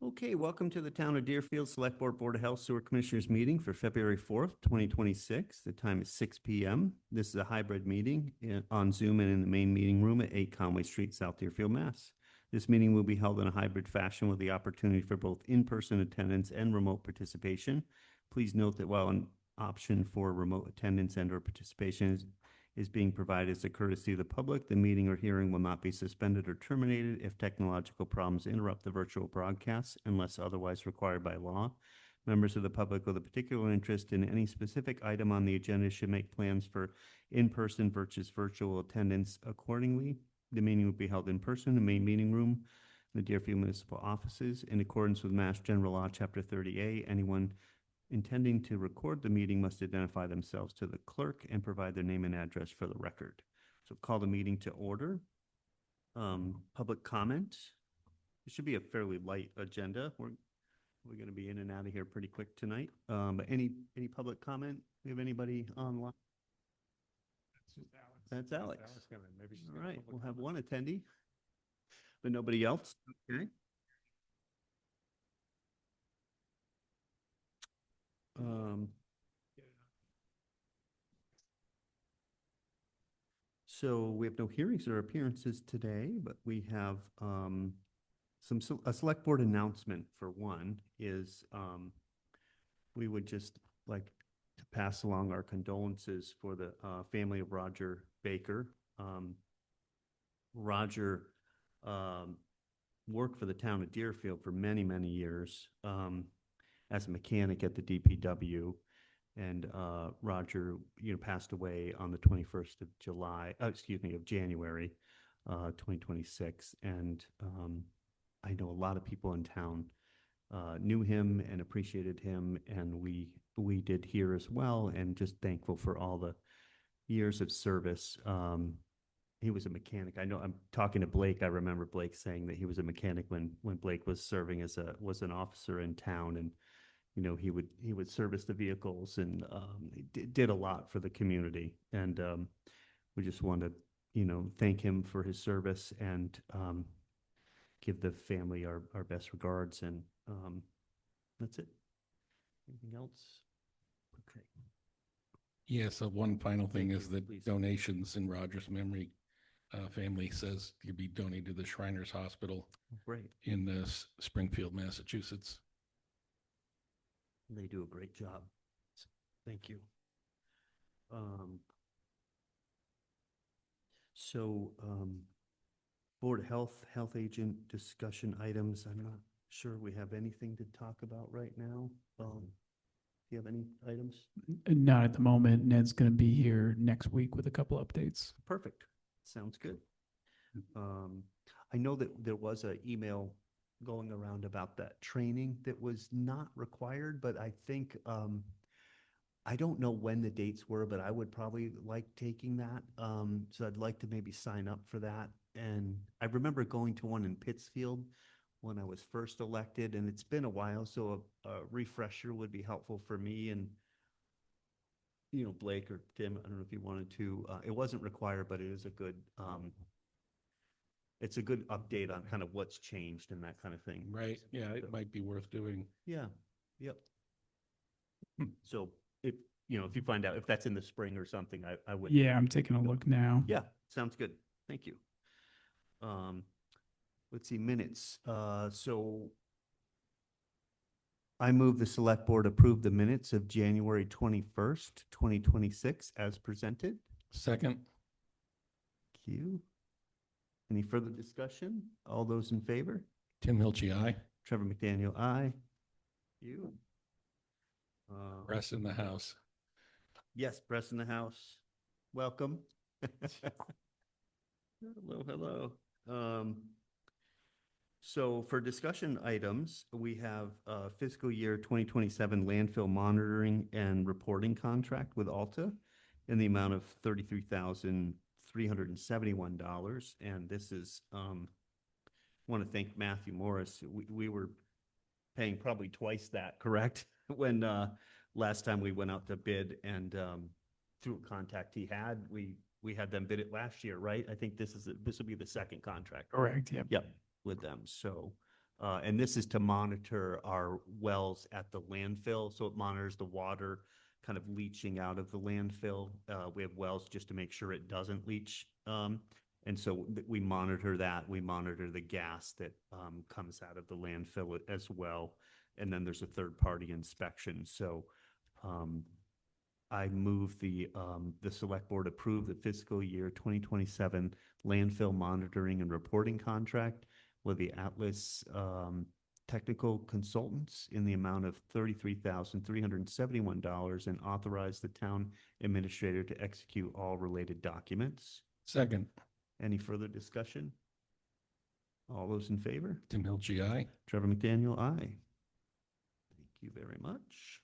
Okay, welcome to the Town of Deerfield Select Board of Health Sewer Commissioners meeting for February 4th, 2026. The time is 6 p.m. This is a hybrid meeting on Zoom and in the main meeting room at 8 Conway Street, South Deerfield, Mass. This meeting will be held in a hybrid fashion with the opportunity for both in-person attendance and remote participation. Please note that while an option for remote attendance and/or participation is being provided as a courtesy of the public, the meeting or hearing will not be suspended or terminated if technological problems interrupt the virtual broadcast unless otherwise required by law. Members of the public with a particular interest in any specific item on the agenda should make plans for in-person versus virtual attendance accordingly. The meeting will be held in person in the main meeting room, in the Deerfield Municipal Offices. In accordance with Mass General Law, Chapter 30A, anyone intending to record the meeting must identify themselves to the clerk and provide their name and address for the record. So call the meeting to order. Public comment. It should be a fairly light agenda. We're going to be in and out of here pretty quick tonight. But any public comment? We have anybody online? That's Alex. All right, we'll have one attendee, but nobody else. Okay. So we have no hearings or appearances today, but we have a select board announcement. For one is we would just like to pass along our condolences for the family of Roger Baker. Roger worked for the town of Deerfield for many, many years as a mechanic at the DPW. And Roger, passed away on the 21st of January, 2026. And I know a lot of people in town knew him and appreciated him, and we did here as well. And just thankful for all the years of service. He was a mechanic. I know I'm talking to Blake. I remember Blake saying that he was a mechanic when Blake was serving as an officer in town, and he would service the vehicles and did a lot for the community. And we just want to, thank him for his service and give the family our best regards. And that's it. Anything else? Okay. Yeah, so one final thing is that please. Donations in Roger's memory, family says to be donated to the Shriners Hospital Great. in Springfield, Massachusetts. They do a great job. Thank you. Board of Health agent discussion items. I'm not sure we have anything to talk about right now. Do you have any items? Not at the moment. Ned's going to be here next week with a couple updates. Perfect. Sounds good. I know that there was an email going around about that training that was not required, but I think I don't know when the dates were, but I would probably like taking that. So I'd like to maybe sign up for that. And I remember going to one in Pittsfield when I was first elected, and it's been a while, so a refresher would be helpful for me and Blake or Tim. I don't know if you wanted to. It wasn't required, but it is a good it's a good update on kind of what's changed and that kind of thing. Right. Yeah, it might be worth doing. Yeah. Yep. So if you find out if that's in the spring or something, I would. Yeah, I'm taking a look now. Yeah, sounds good. Thank you. Let's see, minutes. So I move the select board approve the minutes of January 21st, 2026 as presented. Second. Thank you. Any further discussion? All those in favor? Tim Hilchey, aye. Trevor McDaniel, aye. You. Press in the house. Yes, press in the house. Welcome. Hello. So for discussion items, we have fiscal year 2027 landfill monitoring and reporting contract with Alta in the amount of $33,371. And this is, want to thank Matthew Morris. We were paying probably twice that, correct? When last time we went out to bid, and through a contact he had, we had them bid it last year, right? I think this will be the second contract. Correct. Yep. Yep, with them. So And this is to monitor our wells at the landfill. So it monitors the water kind of leaching out of the landfill. We have wells just to make sure it doesn't leach. And so we monitor that. We monitor the gas that comes out of the landfill as well. And then there's a third-party inspection. So I move the select board approve the fiscal year 2027 landfill monitoring and reporting contract with the Atlas Technical Consultants in the amount of $33,371 and authorize the town administrator to execute all related documents. Second. Any further discussion? All those in favor? Tim Hilchi, aye. Trevor McDaniel, aye. Thank you very much.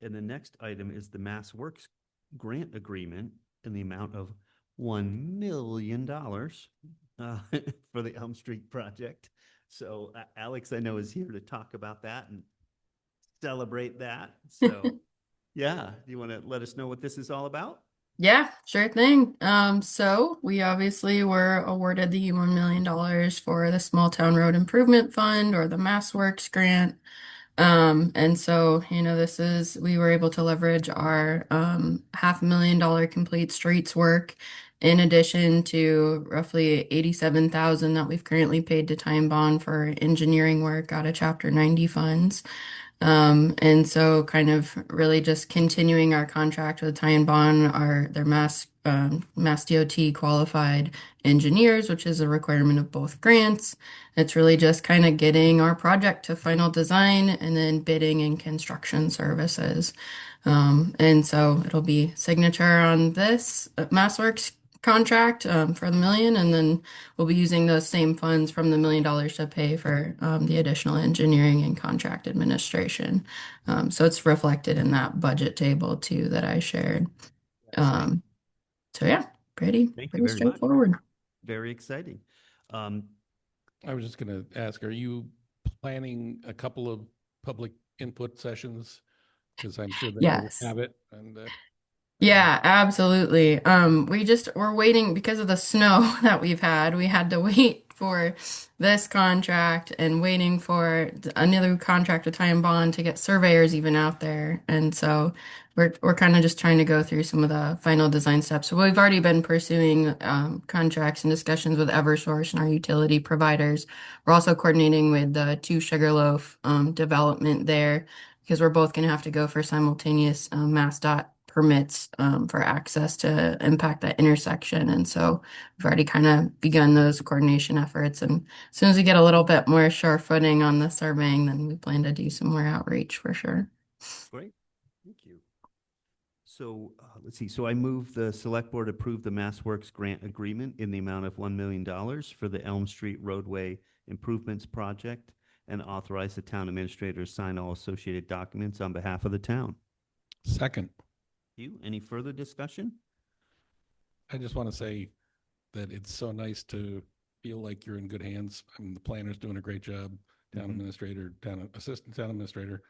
And the next item is the Mass Works grant agreement in the amount of $1 million for the Elm Street project. So Alex, I know, is here to talk about that and celebrate that. So yeah, do you want to let us know what this is all about? Yeah, sure thing. So we obviously were awarded the $1 million for the Small Town Road Improvement Fund, or the MassWorks grant. And so, we were able to leverage our $500,000 complete streets work in addition to roughly 87,000 that we've currently paid to Time Bond for engineering work out of Chapter 90 funds. And so kind of really just continuing our contract with Ty and Bond, their Mass DOT qualified engineers, which is a requirement of both grants. It's really just kind of getting our project to final design and then bidding and construction services. And so it'll be signature on this MassWorks contract for the million, and then we'll be using those same funds from the $1 million to pay for the additional engineering and contract administration. So it's reflected in that budget table too that I shared. So yeah, pretty straightforward. Very exciting. I was just going to ask, are you planning a couple of public input sessions? Because I'm sure that Yes. you'll have it. And yeah, absolutely. We're waiting because of the snow that we've had. We had to wait for this contract and waiting for another contract with Ty and Bond to get surveyors even out there. And so we're kind of just trying to go through some of the final design steps. So we've already been pursuing contracts and discussions with Eversource and our utility providers. We're also coordinating with the Two Sugarloaf development there, because we're both going to have to go for simultaneous MassDOT permits for access to impact that intersection. And so we've already kind of begun those coordination efforts. And as soon as we get a little bit more sure footing on the surveying, then we plan to do some more outreach for sure. Great. Thank you. So let's see. So I move the select board approve the MassWorks grant agreement in the amount of $1 million for the Elm Street roadway improvements project and authorize the town administrator to sign all associated documents on behalf of the town. second. Any further discussion? I just want to say that it's so nice to feel like you're in good hands. I mean, the planner's doing a great job. Town administrator, assistant town administrator.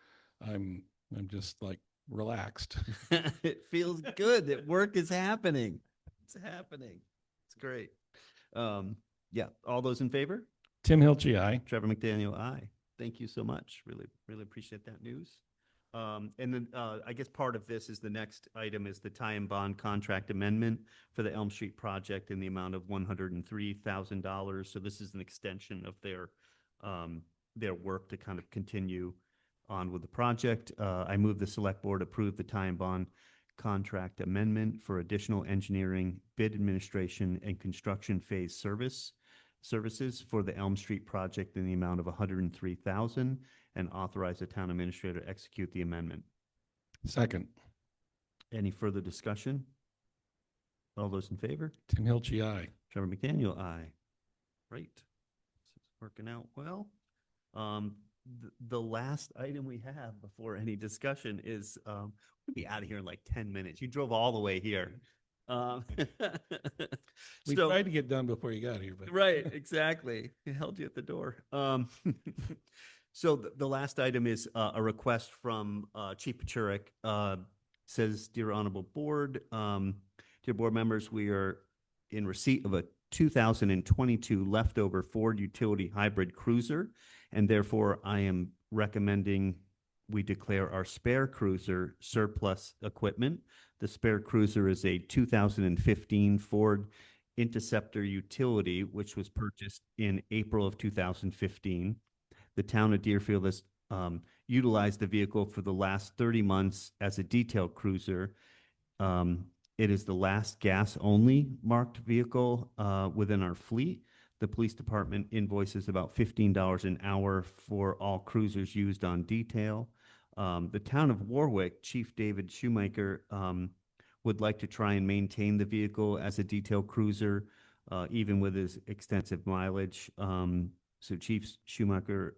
I'm just like relaxed. It feels good that work is happening. It's happening. It's great. Yeah. All those in favor? Tim Hilchi, aye. Trevor McDaniel, aye. Thank you so much. Really appreciate that news. And then I guess part of this is the next item is the Ty and Bond contract amendment for the Elm Street project in the amount of $103,000. So this is an extension of their work to kind of continue on with the project. I move the select board approve the Ty and Bond contract amendment for additional engineering, bid administration, and construction phase services for the Elm Street project in the amount of $103,000 and authorize the town administrator to execute the amendment. Second. Any further discussion? All those in favor? Tim Hilchi, aye. Trevor McDaniel, aye. Great. This is working out well. The last item we have before any discussion is we'll be out of here in like 10 minutes. You drove all the way here. We tried to get done before you got here, but right, exactly. It held you at the door. So the last item is a request from Chief Pachurik. Says, Dear Honorable Board, dear board members, we are in receipt of a 2022 leftover Ford utility hybrid cruiser, and therefore I am recommending we declare our spare cruiser surplus equipment. The spare cruiser is a 2015 Ford Interceptor utility, which was purchased in April of 2015. The town of Deerfield has utilized the vehicle for the last 30 months as a detail cruiser. It is the last gas-only marked vehicle within our fleet. The police department invoices about $15 an hour for all cruisers used on detail. The town of Warwick, Chief David Shoemaker, would like to try and maintain the vehicle as a detail cruiser, even with his extensive mileage. So Chief Shoemaker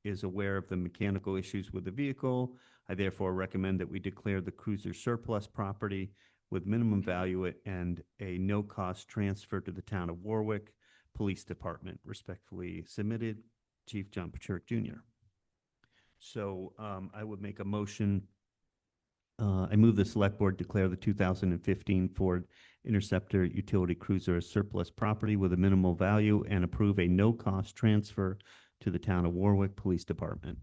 is aware of the mechanical issues with the vehicle. I therefore recommend that we declare the cruiser surplus property with minimum value and a no-cost transfer to the town of Warwick Police Department. Respectfully submitted, Chief John Pachurik Jr. So I would make a motion. I move the Select Board declare the 2015 Ford Interceptor utility cruiser as surplus property with a minimal value and approve a no-cost transfer to the town of Warwick Police Department.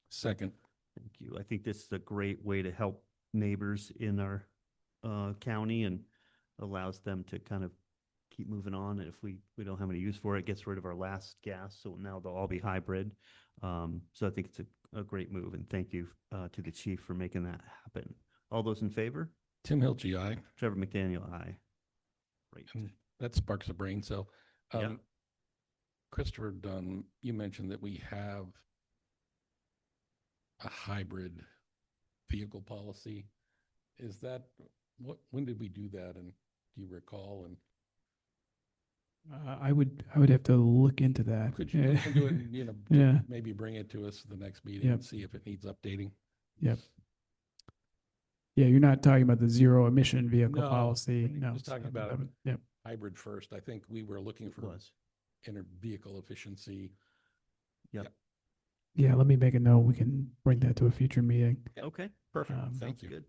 Second. Thank you. I think this is a great way to help neighbors in our county and allows them to kind of keep moving on. And if we don't have any use for it, it gets rid of our last gas. So now they'll all be hybrid. So I think it's a great move. And thank you to the chief for making that happen. All those in favor? Tim Hilchey, aye. Trevor McDaniel, aye. Great. And that sparks a brain cell. Yeah. Christopher Dunn, you mentioned that we have a hybrid vehicle policy. Is that when did we do that? And do you recall? And I would have to look into that. could you look into it and, Yeah. maybe bring it to us the next meeting Yep. and see if it needs updating? Yep. Yeah, you're not talking about the zero emission vehicle No, policy. I'm No. just talking so- about Yep. hybrid first. I think we were looking It for was. inner vehicle efficiency. Yeah, let me make a note. We can bring that to a future meeting. Okay. Perfect. Um, Thank Sounds you. good.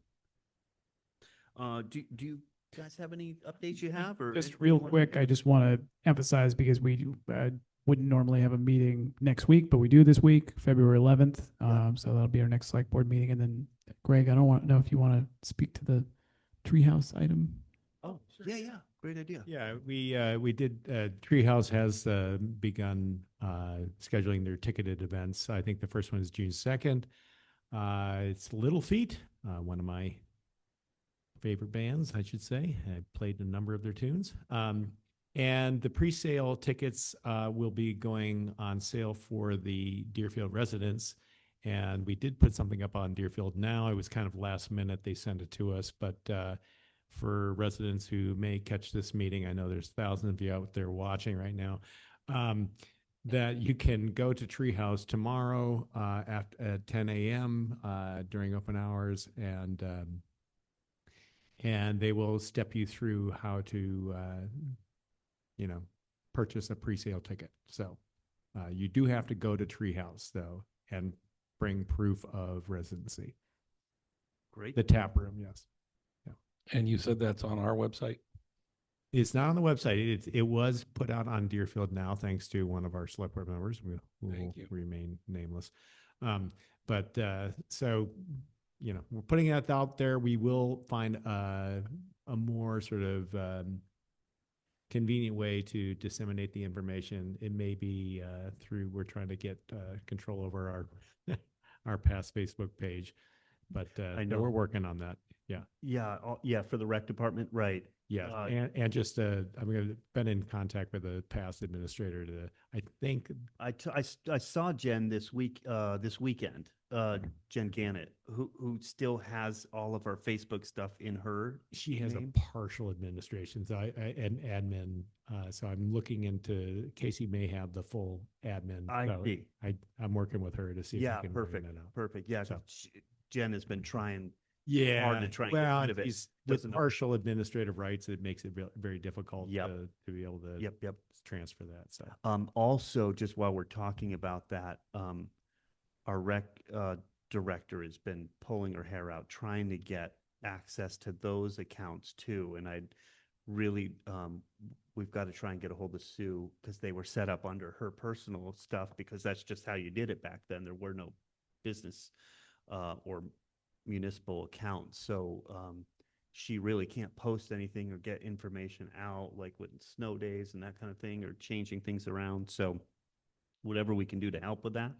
Do you guys have any updates you have or Just anything real you wanna- quick, I just want to emphasize because we wouldn't normally have a meeting next week, but we do this week, February 11th. Yeah. So that'll be our next select board meeting. And then Greg, I don't know if you want to speak to the treehouse item. Oh, yeah. Great idea. Yeah, we did, Treehouse has begun scheduling their ticketed events. I think the first one is June 2nd. It's Little Feat, one of my favorite bands, I should say. I played a number of their tunes. And the pre-sale tickets will be going on sale for the Deerfield residents. And we did put something up on Deerfield Now. It was kind of last minute. They sent it to us, but for residents who may catch this meeting, I know there's thousands of you out there watching right now, that you can go to Treehouse tomorrow at 10 a.m. During open hours, and they will step you through how to, purchase a pre-sale ticket. So you do have to go to Treehouse though and bring proof of residency. Great. The tap room, yes. And you said that's on our website? It's not on the website. It was put out on Deerfield Now, thanks to one of our select board members who will Thank you. remain nameless. So, we're putting it out there. We will find a more sort of convenient way to disseminate the information. It may be we're trying to get control over our past Facebook page, but I know. we're working on that. Yeah, for the rec department, right. Yeah, Uh, and just I've been in contact with the past administrator I think I saw Jen this weekend, Jen Gannett, who still has all of our Facebook stuff in her she has name. a partial administration, so and admin. So I'm looking into Casey may have the full admin. I so see. I'm working with her to see if Yeah, I can perfect, bring that out. perfect. Yeah, So- Jen has been trying. Yeah, hard to try and get well, rid of it. with Doesn't know. partial administrative rights, it makes it very difficult Yep. to be able to Yep. transfer that. So Also, just while we're talking about that, our rec director has been pulling her hair out trying to get access to those accounts too. And I'd really, we've got to try and get a hold of Sue because they were set up under her personal stuff because that's just how you did it back then. There were no business or municipal accounts. So she really can't post anything or get information out like with snow days and that kind of thing or changing things around. So whatever we can do to help with that.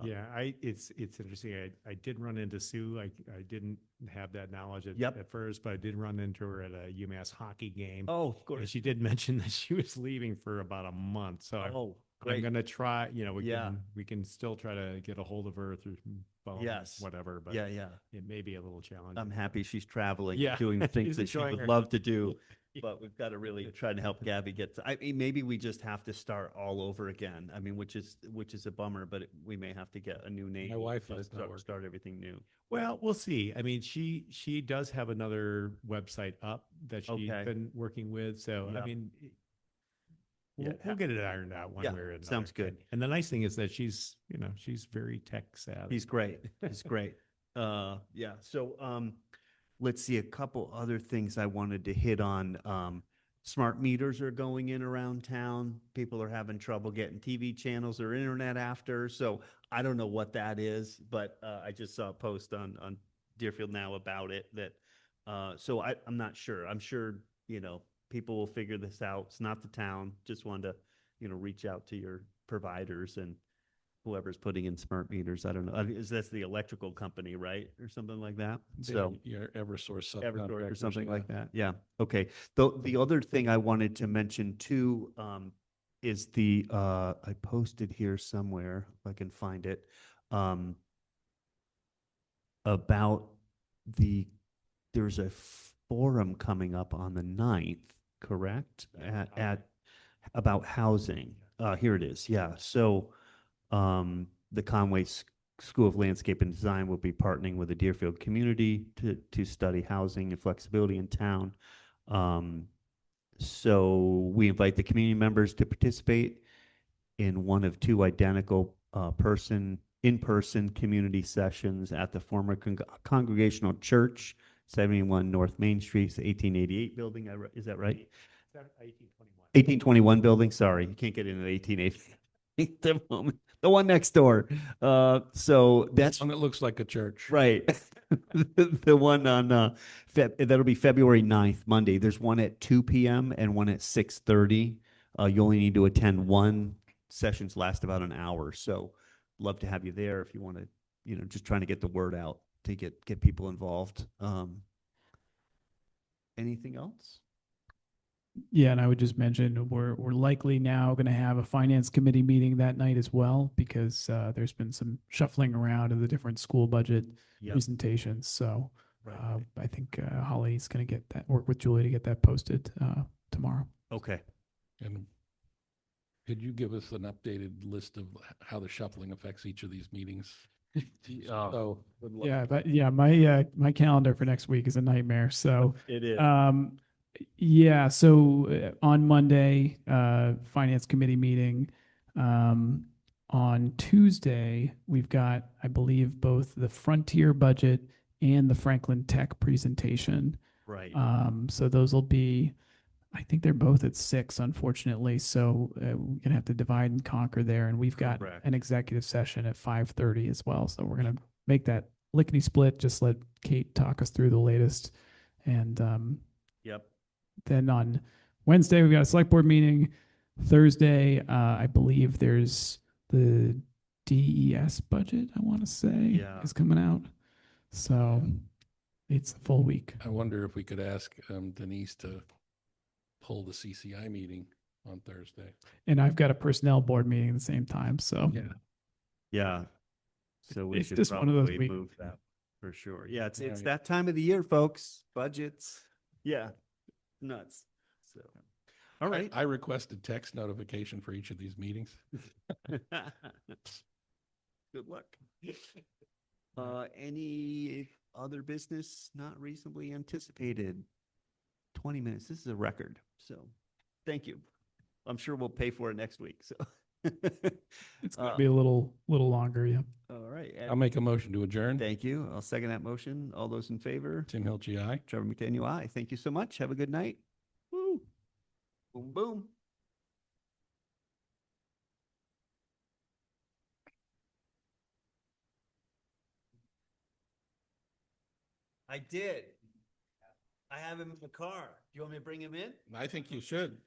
Yeah, it's interesting. I did run into Sue. I didn't have that knowledge Yep. at first, but I did run into her at a UMass hockey game. Oh, of And course. she did mention that she was leaving for about a month. So Oh, I'm great. gonna try, Yeah. we can still try to get a hold of her through phone, Yes. whatever, but Yeah, yeah. it may be a little challenging. I'm happy she's traveling, Yeah. doing the things She's that she enjoying would her- love to do. But we've got to really try to help Gabby get to, I mean, maybe we just have to start all over again. I mean, which is a bummer, but we may have to get a new name. My Wi-Fi just is not start, working. start everything new. Well, we'll see. I mean, she does have another website up that she's Okay. been working with. So Yeah. I mean, Yeah. we'll get it ironed out one Yeah, way or another. sounds good. And the nice thing is that she's very tech savvy. He's great. He's great. Yeah. So, let's see a couple other things I wanted to hit on. Smart meters are going in around town. People are having trouble getting TV channels or internet after. So I don't know what that is, but I just saw a post on Deerfield Now about it that, so I'm not sure. I'm sure, people will figure this out. It's not the town. Just wanted to, reach out to your providers and whoever's putting in smart meters. I don't know. Is that's the electrical company, right? Or something like that? So Your Eversource Eversource or subcontractors, something yeah. like that. Yeah. Okay. The other thing I wanted to mention too, is I posted here somewhere, if I can find it, about there's a forum coming up on the 9th, correct? At about housing. Here it is. Yeah. So, the Conway School of Landscape and Design will be partnering with the Deerfield community to study housing and flexibility in town. So we invite the community members to participate in one of two identical in-person community sessions at the former Congregational Church, 71 North Main Street, the 1888 building. Is that right? 1821 building. Sorry, you can't get into the 1888 the moment. The one next door. So that's One that looks like a church. right. The one on that'll be February 9th, Monday. There's one at 2 p.m. and one at 6:30. You only need to attend one. Sessions last about an hour. So love to have you there if you want to, just trying to get the word out to get people involved. Anything else? Yeah, and I would just mention we're likely now going to have a finance committee meeting that night as well because there's been some shuffling around of the different school budget Yep. presentations. So Right. I think Holly's going to work with Julie to get that posted tomorrow. Okay. And could you give us an updated list of how the shuffling affects each of these meetings? So, Yeah, but yeah, my calendar for next week is a nightmare. So It is. yeah, so on Monday, finance committee meeting. On Tuesday, we've got, I believe, both the Frontier budget and the Franklin Tech presentation. Right. So those will be, I think they're both at 6, unfortunately. So we're gonna have to divide and conquer there. And we've got Correct. an executive session at 5:30 as well. So we're gonna make that lickety split. Just let Kate talk us through the latest. And Yep. then on Wednesday, we've got a select board meeting. Thursday, I believe there's the DES budget, I want to say, Yeah. is coming out. So it's a full week. I wonder if we could ask Denise to pull the CCI meeting on Thursday. And I've got a personnel board meeting at the same time. So Yeah. So we It's should just one of those probably weeks. move that for sure. Yeah, it's Right. that time of the year, folks. Budgets. Yeah. Nuts. So, all right. I requested text notification for each of these meetings. Good luck. Any other business not reasonably anticipated? 20 minutes. This is a record. So thank you. I'm sure we'll pay for it next week. So it's going to be a little longer. Yeah. all right. I'll make a motion to adjourn. Thank you. I'll second that motion. All those in favor? Tim Hilchi, aye. Trevor McDaniel, aye. Thank you so much. Have a good night. Boom, boom. I did. I have him in the car. Do you want me to bring him in? I think you should.